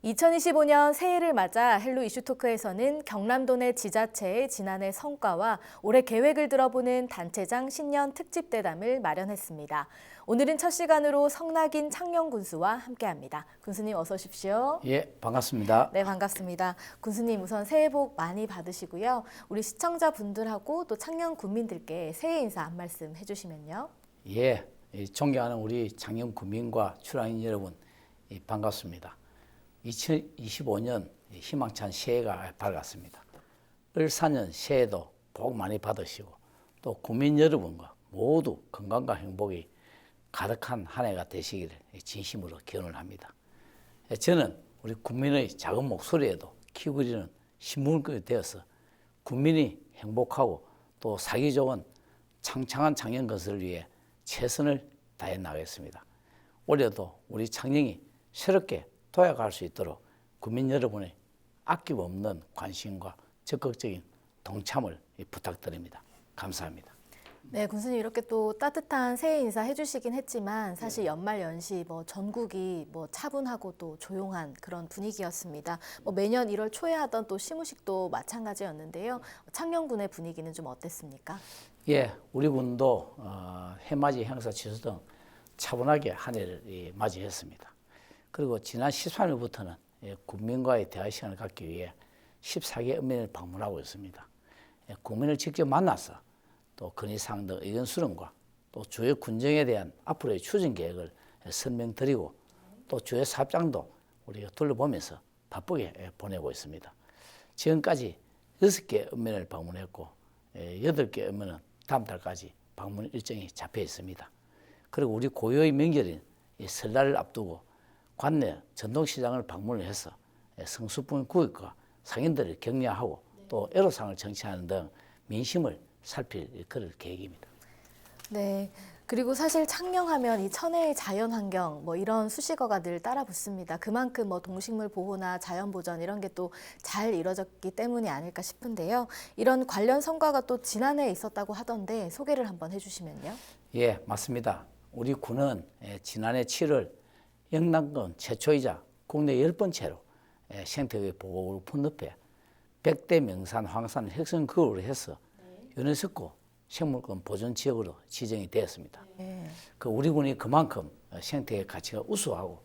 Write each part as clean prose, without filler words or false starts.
2025년 새해를 맞아 헬로 이슈토크에서는 경남도 내 지자체의 지난해 성과와 올해 계획을 들어보는 단체장 신년 특집 대담을 마련했습니다. 오늘은 첫 시간으로 성낙인 창녕군수와 함께합니다. 군수님 어서 오십시오. 예, 반갑습니다. 네, 반갑습니다. 군수님 우선 새해 복 많이 받으시고요. 우리 시청자분들하고 또 창녕 군민들께 새해 인사 한 말씀 해주시면요. 예, 존경하는 우리 창녕 국민과 출향인 여러분, 반갑습니다. 2025년 희망찬 새해가 밝았습니다. 을사년 새해도 복 많이 받으시고 또 국민 여러분과 모두 건강과 행복이 가득한 한 해가 되시기를 진심으로 기원을 합니다. 저는 우리 국민의 작은 목소리에도 기울이는 신문이 되어서 국민이 행복하고 또 살기 좋은 창창한 창녕 건설을 위해 최선을 다해 나가겠습니다. 올해도 우리 창녕이 새롭게 도약할 수 있도록 국민 여러분의 아낌없는 관심과 적극적인 동참을 부탁드립니다. 감사합니다. 네, 군수님 이렇게 또 따뜻한 새해 인사 해주시긴 했지만 사실 연말 연시 전국이 차분하고 또 조용한 그런 분위기였습니다. 매년 1월 초에 하던 또 시무식도 마찬가지였는데요. 창녕군의 분위기는 좀 어땠습니까? 예, 우리 군도 해맞이 행사 취소 등 차분하게 한 해를 맞이했습니다. 그리고 지난 13일부터는 국민과의 대화 시간을 갖기 위해 14개 읍면을 방문하고 있습니다. 국민을 직접 만나서 또 건의사항 등 의견 수렴과 또 주요 군정에 대한 앞으로의 추진 계획을 설명드리고 또 주요 사업장도 우리가 둘러보면서 바쁘게 보내고 있습니다. 지금까지 6개 읍면을 방문했고 8개 읍면은 다음 달까지 방문 일정이 잡혀 있습니다. 그리고 우리 고유의 명절인 설날을 앞두고 관내 전통시장을 방문을 해서 성수뿐 구역과 상인들을 격려하고 또 애로사항을 정치하는 등 민심을 살필 그럴 계획입니다. 네. 그리고 사실 창녕하면 이 천혜의 자연환경 이런 수식어가 늘 따라 붙습니다. 그만큼 동식물 보호나 자연 보전 이런 게 또 잘 이루어졌기 때문이 아닐까 싶은데요. 이런 관련 성과가 또 지난해에 있었다고 하던데 소개를 한번 해주시면요. 예, 맞습니다. 우리 군은 지난해 7월 영남권 최초이자 국내 10번째로 생태계 보호를 분업해 100대 명산 황산 획성구역으로 해서 유네스코 생물권 보존 지역으로 지정이 되었습니다. 네. 우리 군이 그만큼 생태계 가치가 우수하고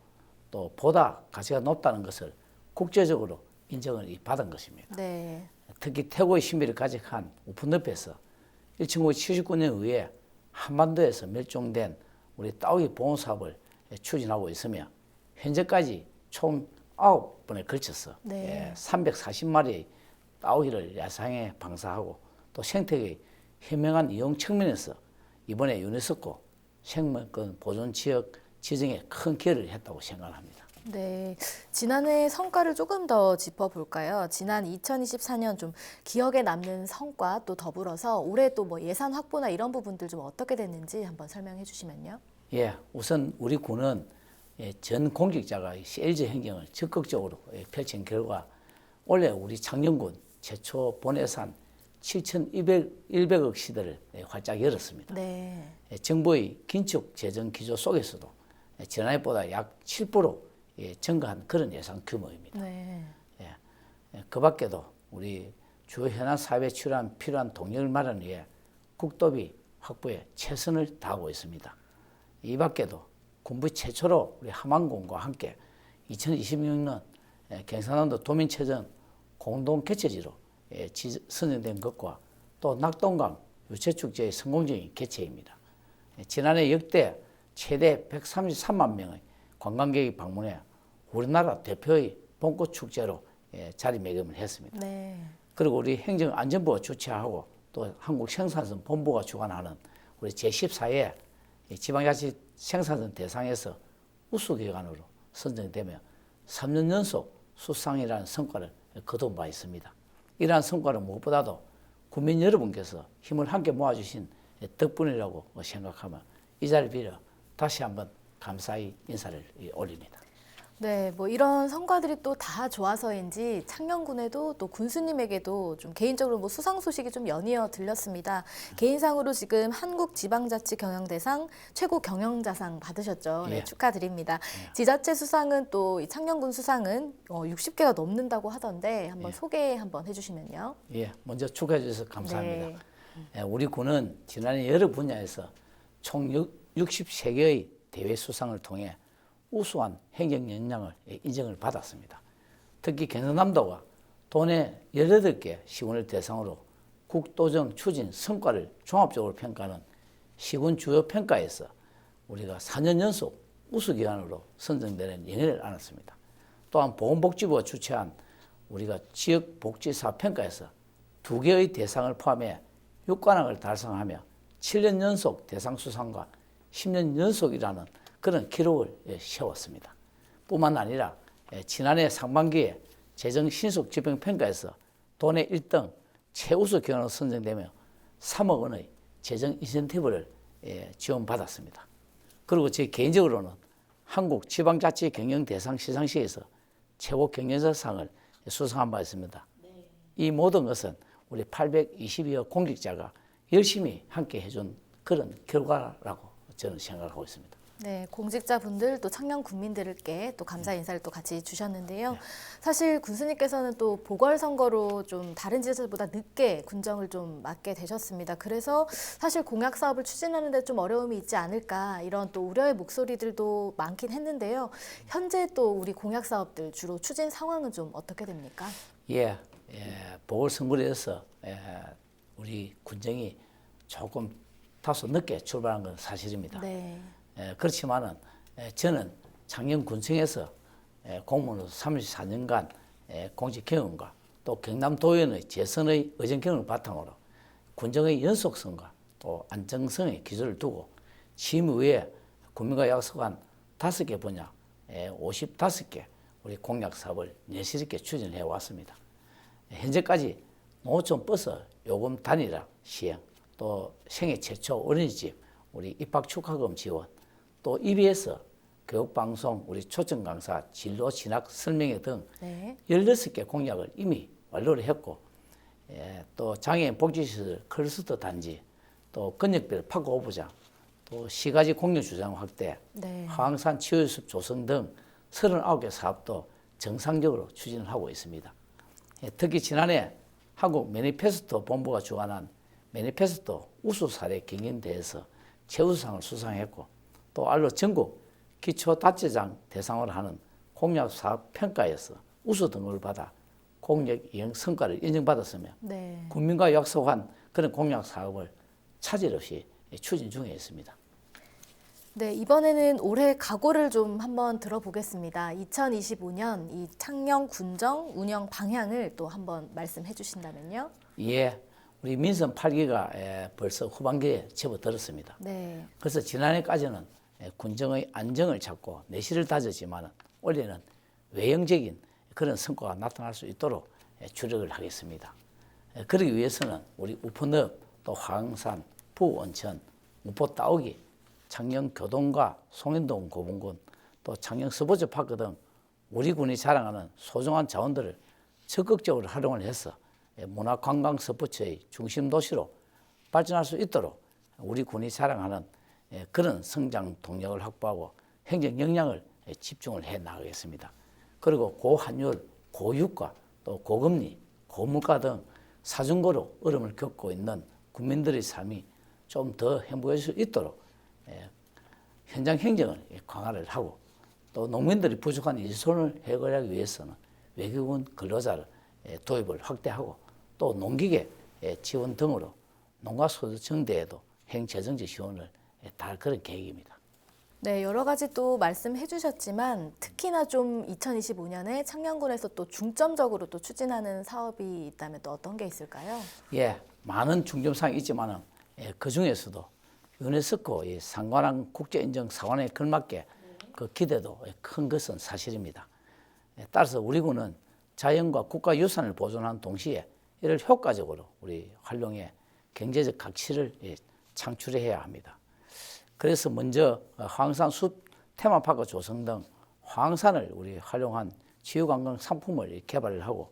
또 보다 가치가 높다는 것을 국제적으로 인정을 받은 것입니다. 네. 특히 태고의 신비를 가득한 우픈늪에서 1979년에 의해 한반도에서 멸종된 우리 따오기 보호 사업을 추진하고 있으며 현재까지 총 9번에 걸쳐서 네. 340마리의 따오기를 야상에 방사하고 또 생태계의 현명한 이용 측면에서 이번에 유네스코 생물권 보존 지역 지정에 큰 기여를 했다고 생각합니다. 네, 지난해 성과를 조금 더 짚어볼까요? 지난 2024년 좀 기억에 남는 성과 또 더불어서 올해 또 예산 확보나 이런 부분들 좀 어떻게 됐는지 한번 설명해 주시면요. 예, 우선 우리 군은 전 공직자가 CLG 행정을 적극적으로 펼친 결과 올해 우리 창녕군 최초 본예산 7,200억 시대를 활짝 열었습니다. 네. 정부의 긴축 재정 기조 속에서도 지난해보다 약 7% 증가한 그런 예산 규모입니다. 네. 그 밖에도 우리 주요 현안 사업에 필요한 동력을 마련을 위해 국도비 확보에 최선을 다하고 있습니다. 이 밖에도 군부 최초로 우리 함안군과 함께 2026년 경상남도 도민체전 공동 개최지로 선정된 것과 또 낙동강 유채축제의 성공적인 개최입니다. 지난해 역대 최대 133만 명의 관광객이 방문해 우리나라 대표의 봄꽃 축제로 자리매김을 했습니다. 네. 그리고 우리 행정안전부가 주최하고 또 한국생산성 본부가 주관하는 우리 제14회 지방자치 생산성 대상에서 우수기관으로 선정되며 3년 연속 수상이라는 성과를 거둔 바 있습니다. 이러한 성과는 무엇보다도 국민 여러분께서 힘을 함께 모아주신 덕분이라고 생각하며 이 자리를 빌어 다시 한번 감사의 인사를 올립니다. 네, 뭐 이런 성과들이 또 다 좋아서인지 창녕군에도 또 군수님에게도 좀 개인적으로 뭐 수상 소식이 좀 연이어 들렸습니다. 개인상으로 지금 한국지방자치경영대상 최고 경영자상 받으셨죠. 네, 예. 축하드립니다. 지자체 수상은 또 이 창녕군 수상은 60개가 넘는다고 하던데 한번 소개 한번 해주시면요. 예, 먼저 축하해 주셔서 감사합니다. 네. 예, 우리 군은 지난해 여러 분야에서 총 63개의 대회 수상을 통해 우수한 행정 역량을 인정을 받았습니다. 특히 경상남도가 도내 18개 시군을 대상으로 국도정 추진 성과를 종합적으로 평가하는 시군 주요 평가에서 우리가 4년 연속 우수기관으로 선정되는 영예를 안았습니다. 또한 보건복지부가 주최한 우리가 지역복지사 평가에서 2개의 대상을 포함해 6관왕을 달성하며 7년 연속 대상 수상과 10년 연속이라는 그런 기록을 세웠습니다. 뿐만 아니라 지난해 상반기에 재정 신속 집행 평가에서 도내 1등 최우수 기관으로 선정되며 3억 원의 재정 인센티브를 지원받았습니다. 그리고 제 개인적으로는 한국지방자치경영대상 시상식에서 최고 경영자상을 수상한 바 있습니다. 이 모든 것은 우리 822여 공직자가 열심히 함께 해준 그런 결과라고 저는 생각하고 있습니다. 네, 공직자분들 또 창녕 군민들께 또 감사 인사를 또 같이 주셨는데요. 사실 군수님께서는 또 보궐선거로 좀 다른 지자체보다 늦게 군정을 좀 맡게 되셨습니다. 그래서 사실 공약 사업을 추진하는 데 좀 어려움이 있지 않을까 이런 또 우려의 목소리들도 많긴 했는데요. 현재 또 우리 공약 사업들 주로 추진 상황은 좀 어떻게 됩니까? 예, 보궐선거에서 우리 군정이 조금 다소 늦게 출발한 건 사실입니다. 네. 그렇지만은 저는 작년 군청에서 공무원으로서 34년간 공직 경험과 또 경남도의원의 재선의 의정 경험을 바탕으로 군정의 연속성과 또 안정성의 기조를 두고 취임 후에 국민과 약속한 5개 분야 55개 우리 공약 사업을 여실 있게 추진해 왔습니다. 현재까지 농어촌 버스 요금 단일화 시행, 또 생애 최초 어린이집 우리 입학 축하금 지원, 또 EBS 교육방송 우리 초청 강사 진로 진학 설명회 등 16개 공약을 이미 완료를 했고, 또 장애인 복지시설 클러스터 단지, 또 근역별 파고 오부장, 또 시가지 공유 주장 확대, 화왕산 치유숲 조성 등 39개 사업도 정상적으로 추진을 하고 있습니다. 특히 지난해 한국 매니페스토 본부가 주관한 매니페스토 우수 사례 경연대회에서 최우수상을 수상했고, 또 알로 전국 기초단체장 대상으로 하는 공약 사업 평가에서 우수 등급을 받아 공약 이행 성과를 인정받았으며 국민과 약속한 그런 공약 사업을 차질 없이 추진 중에 있습니다. 네, 이번에는 올해 각오를 좀 한번 들어보겠습니다. 2025년 이 창녕 군정 운영 방향을 또 한번 말씀해 주신다면요. 예, 우리 민선 8기가 벌써 후반기에 접어들었습니다. 그래서 지난해까지는 군정의 안정을 찾고 내실을 다졌지만 올해는 외형적인 그런 성과가 나타날 수 있도록 주력을 하겠습니다. 그러기 위해서는 우리 우포늪, 또 화강산, 부온천, 무포 따오기, 창녕 교동과 송현동 고분군, 또 창녕 스포츠파크 등 우리 군이 자랑하는 소중한 자원들을 적극적으로 활용을 해서 문화관광 스포츠의 중심 도시로 발전할 수 있도록 우리 군이 자랑하는 그런 성장 동력을 확보하고 행정 역량을 집중을 해 나가겠습니다. 그리고 고환율, 고유가, 또 고금리, 고물가 등 사중고로 어려움을 겪고 있는 국민들의 삶이 좀 더 행복해질 수 있도록 현장 행정을 강화를 하고, 또 농민들이 부족한 일손을 해결하기 위해서는 외국인 근로자를 도입을 확대하고, 또 농기계 지원 등으로 농가 소득 증대에도 행재정지 지원을 다 그런 계획입니다. 네, 여러 가지 또 말씀해 주셨지만 특히나 좀 2025년에 창녕군에서 또 중점적으로 또 추진하는 사업이 있다면 또 어떤 게 있을까요? 예, 많은 중점사항이 있지만은 그 중에서도 유네스코 상관왕 국제인정 사관에 걸맞게 그 기대도 큰 것은 사실입니다. 따라서 우리 군은 자연과 국가유산을 보존하는 동시에 이를 효과적으로 우리 활용해 경제적 가치를 창출해야 합니다. 그래서 먼저 화강산 숲 테마파크 조성 등 황산을 우리 활용한 지유관광 상품을 개발을 하고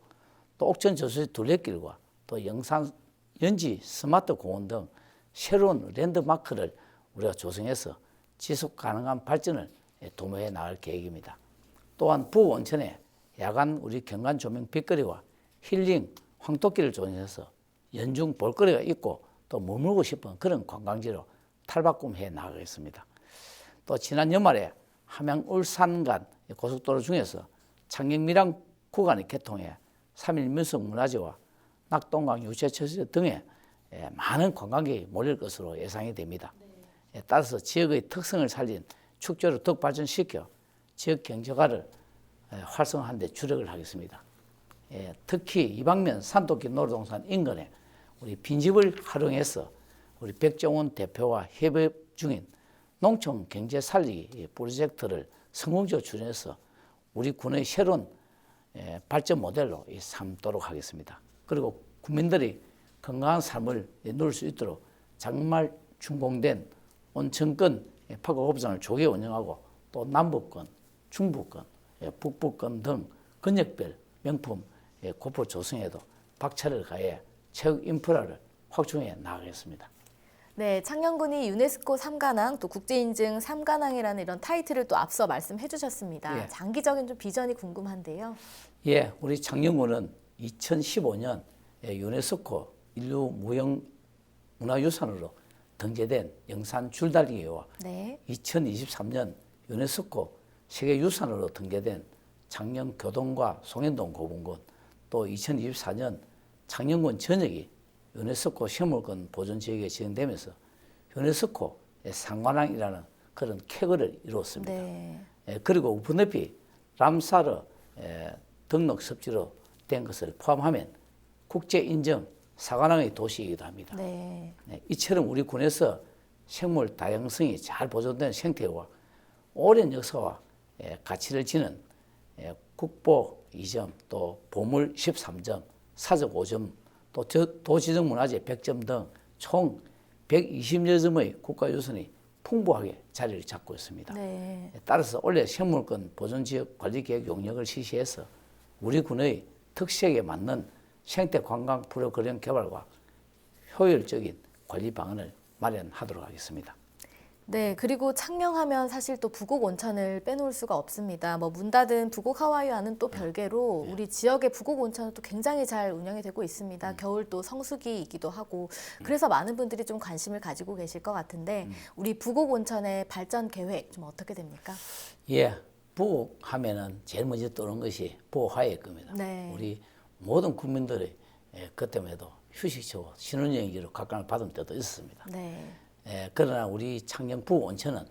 또 옥천 저수지 둘레길과 또 영산 연지 스마트 공원 등 새로운 랜드마크를 우리가 조성해서 지속 가능한 발전을 도모해 나갈 계획입니다. 또한 부온천에 야간 우리 경관 조명 빛거리와 힐링 황토길을 조성해서 연중 볼거리가 있고 또 머물고 싶은 그런 관광지로 탈바꿈해 나가겠습니다. 또 지난 연말에 함양 울산 간 고속도로 중에서 창경밀양 구간이 개통해 3일 민속 문화재와 낙동강 유채처지 등에 많은 관광객이 몰릴 것으로 예상이 됩니다. 따라서 지역의 특성을 살린 축제를 더욱 발전시켜 지역 경제화를 활성화하는 데 주력을 하겠습니다. 특히 이방면 산토끼 놀이동산 인근에 우리 빈집을 활용해서 우리 백종원 대표와 협업 중인 농촌 경제 살리기 프로젝트를 성공적으로 추진해서 우리 군의 새로운 발전 모델로 삼도록 하겠습니다. 그리고 국민들이 건강한 삶을 누릴 수 있도록 정말 준공된 온천권 파고업장을 조기 운영하고 또 남북권, 중부권, 북부권 등 근역별 명품 고포 조성에도 박차를 가해 체육 인프라를 확충해 나가겠습니다. 네, 창녕군이 유네스코 3관왕 또 국제인증 3관왕이라는 이런 타이틀을 또 앞서 말씀해 주셨습니다. 예. 장기적인 좀 비전이 궁금한데요. 예, 우리 창녕군은 2015년 유네스코 인류 무형 문화유산으로 등재된 영산 줄다리기와 네. 2023년 유네스코 세계유산으로 등재된 창녕 교동과 송현동 고분군 또 2024년 창녕군 전역이 유네스코 생물권 보존지역에 지정되면서 유네스코 상관왕이라는 그런 쾌거를 이루었습니다. 네. 그리고 우프늪이 람사르 등록 섭지로 된 것을 포함하면 국제인정 사관왕의 도시이기도 합니다. 네. 이처럼 우리 군에서 생물 다양성이 잘 보존된 생태와 오랜 역사와 가치를 지닌 국보 2점, 또 보물 13점, 사적 5점, 또 도지정 문화재 100점 등 총 120여 점의 국가유산이 풍부하게 자리를 잡고 있습니다. 네. 따라서 올해 생물권 보존지역 관리계획 용역을 실시해서 우리 군의 특색에 맞는 생태관광 프로그램 개발과 효율적인 관리 방안을 마련하도록 하겠습니다. 네, 그리고 창녕하면 사실 또 부곡 온천을 빼놓을 수가 없습니다. 뭐 문 닫은 부곡 하와이와는 또 별개로 우리 지역의 부곡 온천은 또 굉장히 잘 운영이 되고 있습니다. 겨울 또 성수기이기도 하고 그래서 많은 분들이 좀 관심을 가지고 계실 것 같은데 우리 부곡 온천의 발전 계획 좀 어떻게 됩니까? 예, 부곡하면은 제일 먼저 떠오르는 것이 부곡하회일 겁니다. 네. 우리 모든 국민들의 그때에도 휴식처와 신혼여행지로 각광을 받은 때도 있었습니다. 네. 그러나 우리 창녕 부온천은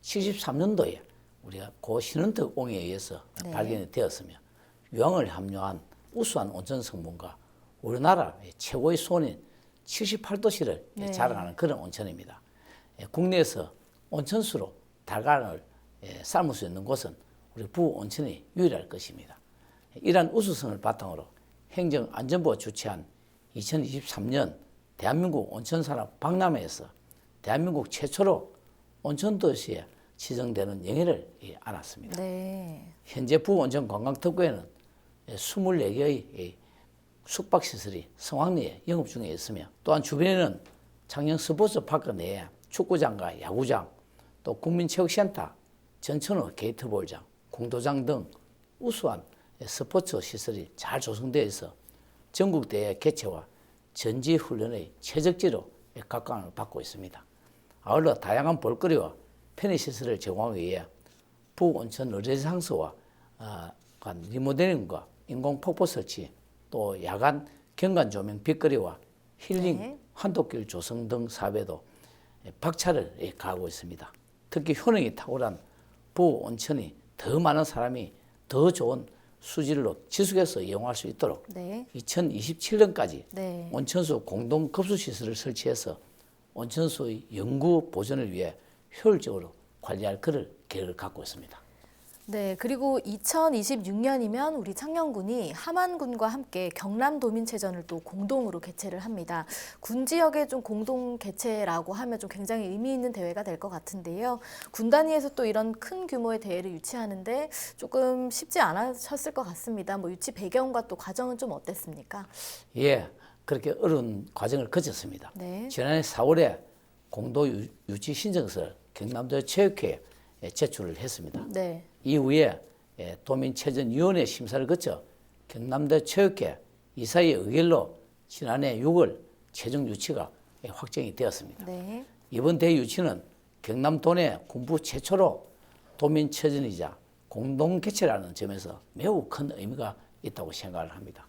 73년도에 우리가 고 신은덕 옹에 의해서 네. 발견이 되었으며 유황을 함유한 우수한 온천 성분과 우리나라 최고의 수온인 78도씨를 네. 자랑하는 그런 온천입니다. 국내에서 온천수로 달걀을 삶을 수 있는 곳은 우리 부온천이 유일할 것입니다. 이러한 우수성을 바탕으로 행정안전부가 주최한 2023년 대한민국 온천산업 박람회에서 대한민국 최초로 온천도시에 지정되는 영예를 안았습니다. 네. 현재 부온천 관광특구에는 24개의 숙박시설이 성황리에 영업 중에 있으며 또한 주변에는 창녕 스포츠파크 내에 축구장과 야구장, 또 국민체육센터, 전천후 게이트볼장, 공도장 등 우수한 스포츠 시설이 잘 조성되어 있어 전국대회 개최와 전지훈련의 최적지로 각광을 받고 있습니다. 아울러 다양한 볼거리와 편의시설을 제공하기 위해 부온천 의뢰상수와 리모델링과 인공폭포 설치, 또 야간 경관 조명 빛거리와 힐링 네. 환도길 조성 등 사업에도 박차를 가하고 있습니다. 특히 효능이 탁월한 부온천이 더 많은 사람이 더 좋은 수질로 지속해서 이용할 수 있도록 네. 2027년까지 네. 온천수 공동 급수시설을 설치해서 온천수의 영구 보존을 위해 효율적으로 관리할 그럴 계획을 갖고 있습니다. 네, 그리고 2026년이면 우리 창녕군이 함안군과 함께 경남도민체전을 또 공동으로 개최를 합니다. 군 지역의 좀 공동 개최라고 하면 좀 굉장히 의미 있는 대회가 될 것 같은데요. 군 단위에서 또 이런 큰 규모의 대회를 유치하는데 조금 쉽지 않으셨을 것 같습니다. 뭐 유치 배경과 또 과정은 좀 어땠습니까? 예, 그렇게 어려운 과정을 거쳤습니다. 네. 지난해 4월에 공도 유치 신청서를 경남도 체육회에 제출을 했습니다. 네. 이후에 도민체전위원회 심사를 거쳐 경남도 체육회 이사의 의결로 지난해 6월 최종 유치가 확정이 되었습니다. 네. 이번 대회 유치는 경남도 내 군부 최초로 도민체전이자 공동개최라는 점에서 매우 큰 의미가 있다고 생각을 합니다.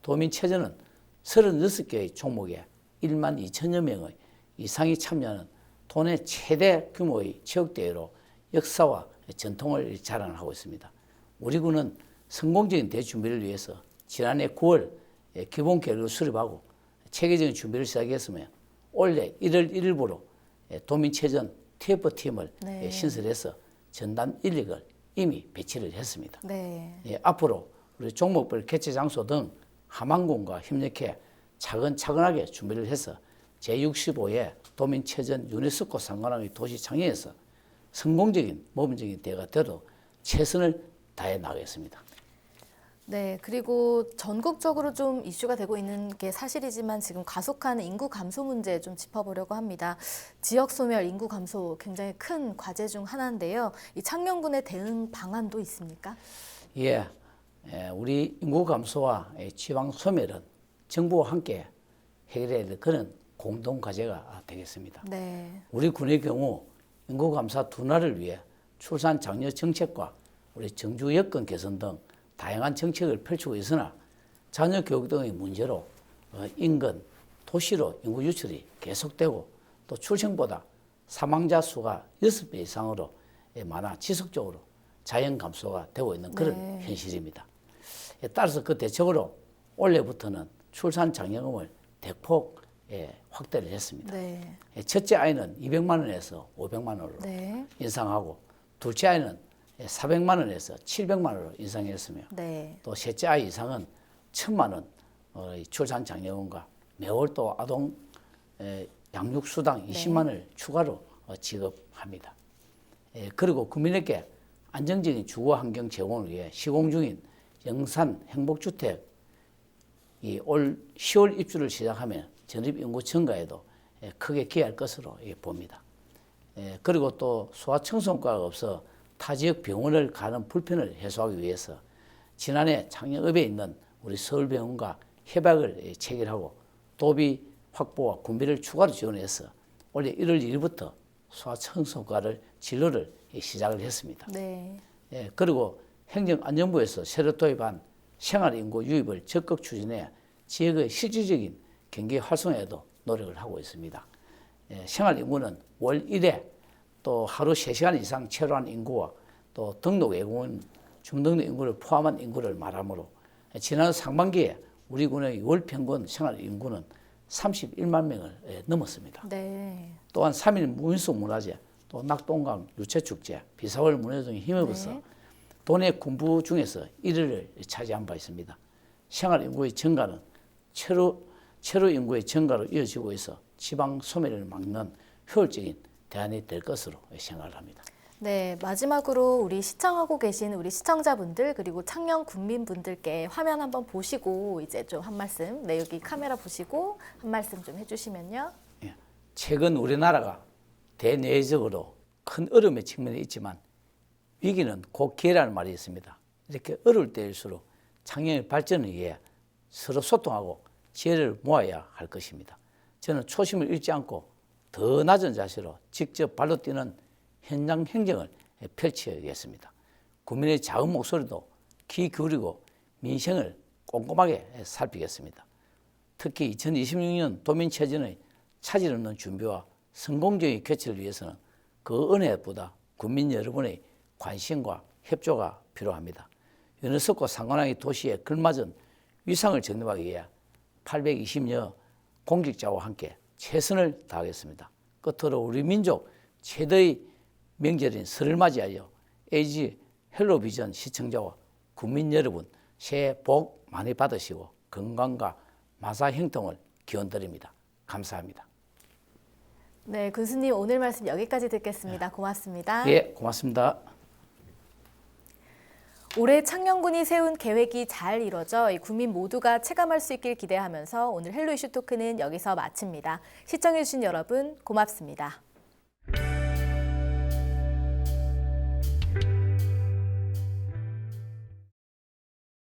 도민체전은 36개의 종목에 1만 2천여 명의 이상이 참여하는 도내 최대 규모의 체육대회로 역사와 전통을 자랑을 하고 있습니다. 우리 군은 성공적인 대회 준비를 위해서 지난해 9월 기본 계획을 수립하고 체계적인 준비를 시작했으며 올해 1월 1일부로 도민체전 TF팀을 네. 신설해서 전담 인력을 이미 배치를 했습니다. 네. 앞으로 우리 종목별 개최 장소 등 함안군과 협력해 차근차근하게 준비를 해서 제65회 도민체전 유네스코 상관왕의 도시 창녕에서 성공적인 모범적인 대회가 되도록 최선을 다해 나가겠습니다. 네, 그리고 전국적으로 좀 이슈가 되고 있는 게 사실이지만 지금 가속하는 인구 감소 문제 좀 짚어보려고 합니다. 지역 소멸, 인구 감소 굉장히 큰 과제 중 하나인데요. 이 창녕군의 대응 방안도 있습니까? 예, 우리 인구 감소와 지방 소멸은 정부와 함께 해결해야 될 그런 공동 과제가 되겠습니다. 네. 우리 군의 경우 인구 감소 둔화를 위해 출산 장려 정책과 우리 정주 여건 개선 등 다양한 정책을 펼치고 있으나 자녀 교육 등의 문제로 인근 도시로 인구 유출이 계속되고 또 출생보다 사망자 수가 6배 이상으로 많아 지속적으로 자연 감소가 되고 있는 그런 네. 현실입니다. 따라서 그 대책으로 올해부터는 출산 장려금을 대폭 확대를 했습니다. 네. 첫째 아이는 200만 원에서 500만 원으로 네. 인상하고 둘째 아이는 400만 원에서 700만 원으로 인상했으며 네. 또 셋째 아이 이상은 1,000만 원 출산 장려금과 매월 또 아동 양육수당 20만 원을 추가로 지급합니다. 그리고 국민에게 안정적인 주거 환경 제공을 위해 시공 중인 영산 행복주택 올 10월 입주를 시작하면 전입 인구 증가에도 크게 기여할 것으로 봅니다. 그리고 또 소아청소년과가 없어 타 지역 병원을 가는 불편을 해소하기 위해서 지난해 창녕읍에 있는 우리 서울병원과 협약을 체결하고 도비 확보와 군비를 추가로 지원해서 올해 1월 1일부터 소아청소년과를 진로를 시작을 했습니다. 네. 그리고 행정안전부에서 새로 도입한 생활인구 유입을 적극 추진해 지역의 실질적인 경기 활성화에도 노력을 하고 있습니다. 생활인구는 월 1회 또 하루 3시간 이상 체류한 인구와 또 등록 외국인 중등록 인구를 포함한 인구를 말하므로 지난 상반기에 우리 군의 월 평균 생활인구는 31만 명을 넘었습니다. 네. 또한 3.1 무민속 문화제, 또 낙동강 유채축제, 비사월 문화 등에 힘입어서 네. 도내 군부 중에서 1위를 차지한 바 있습니다. 생활인구의 증가는 체류 인구의 증가로 이어지고 있어 지방 소멸을 막는 효율적인 대안이 될 것으로 생각을 합니다. 네, 마지막으로 우리 시청하고 계신 우리 시청자분들 그리고 창녕 군민분들께 화면 한번 보시고 이제 좀 한 말씀, 네 여기 카메라 보시고 한 말씀 좀 해주시면요. 최근 우리나라가 대내적으로 큰 어려움에 직면해 있지만 위기는 곧 기회라는 말이 있습니다. 이렇게 어려울 때일수록 창녕의 발전을 위해 서로 소통하고 지혜를 모아야 할 것입니다. 저는 초심을 잃지 않고 더 낮은 자세로 직접 발로 뛰는 현장 행정을 펼쳐야겠습니다. 국민의 작은 목소리도 귀 기울이고 민생을 꼼꼼하게 살피겠습니다. 특히 2026년 도민체전의 차질 없는 준비와 성공적인 개최를 위해서는 그 은혜보다 국민 여러분의 관심과 협조가 필요합니다. 유네스코 상관왕의 도시에 걸맞은 위상을 정립하기 위해 820여 공직자와 함께 최선을 다하겠습니다. 끝으로 우리 민족 최대의 명절인 설을 맞이하여 AG 헬로비전 시청자와 국민 여러분 새해 복 많이 받으시고 건강과 마사 형통을 기원드립니다. 감사합니다. 네, 군수님 오늘 말씀 여기까지 듣겠습니다. 고맙습니다. 예, 고맙습니다. 올해 창녕군이 세운 계획이 잘 이뤄져 이 국민 모두가 체감할 수 있길 기대하면서 오늘 헬로 이슈 토크는 여기서 마칩니다. 시청해주신 여러분 고맙습니다.